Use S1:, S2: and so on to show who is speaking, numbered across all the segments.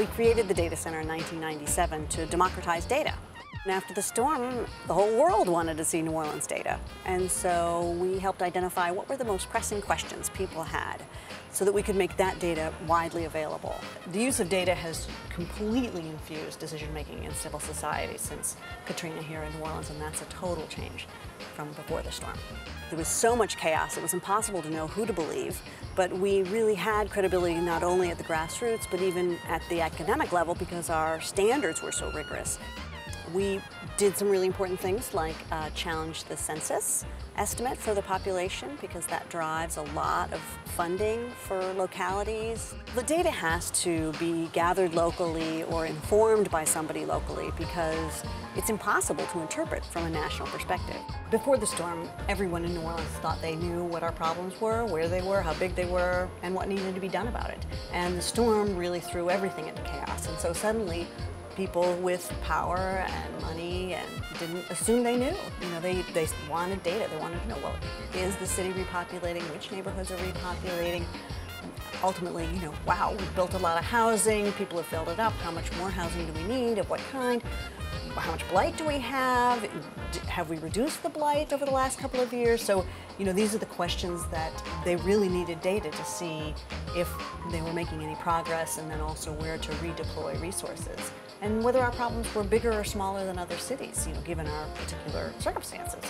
S1: We created the Data Center in 1997 to democratize data. And after the storm, the whole world wanted to see New Orleans data. And so we helped identify what were the most pressing questions people had so that we could make that data widely available. The use of data has completely infused decision-making in civil society since Katrina here in New Orleans, and that's a total change from before the storm. There was so much chaos, it was impossible to know who to believe, but we really had credibility not only at the grassroots, but even at the academic level because our standards were so rigorous. We did some really important things like challenge the census estimate for the population because that drives a lot of funding for localities. The data has to be gathered locally or informed by somebody locally because it's impossible to interpret from a national perspective. Before the storm, everyone in New Orleans thought they knew what our problems were, where they were, how big they were, and what needed to be done about it. And the storm really threw everything into chaos. And so suddenly, people with power and money and didn't assume they knew. You know, they wanted data. They wanted to know, well, is the city repopulating? Which neighborhoods are repopulating? Ultimately, you know, wow, we've built a lot of housing. People have filled it up. How much more housing do we need? Of what kind? How much blight do we have? Have we reduced the blight over the last couple of years? So, you know, these are the questions that they really needed data to see if they were making any progress and then also where to redeploy resources. And whether our problems were bigger or smaller than other cities, you know, given our particular circumstances.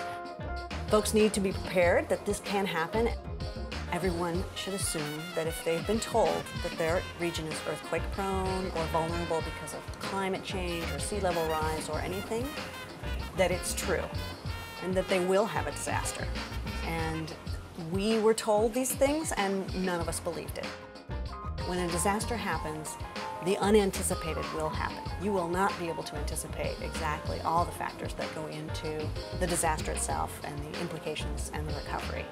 S1: Folks need to be prepared that this can happen. Everyone should assume that if they've been told that their region is earthquake prone or vulnerable because of climate change or sea level rise or anything, that it's true and that they will have a disaster. And we were told these things and none of us believed it. When a disaster happens, the unanticipated will happen. You will not be able to anticipate exactly all the factors that go into the disaster itself and the implications and the recovery.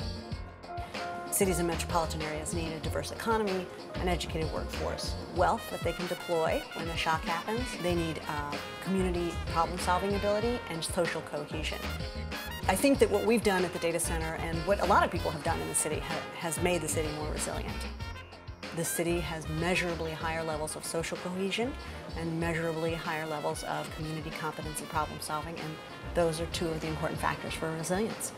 S1: Cities and metropolitan areas need a diverse economy, an educated workforce, wealth that they can deploy when a shock happens. They need community problem-solving ability and social cohesion. I think that what we've done at the data center and what a lot of people have done in the city has made the city more resilient. The city has measurably higher levels of social cohesion and measurably higher levels of community competence and problem solving, and those are two of the important factors for resilience.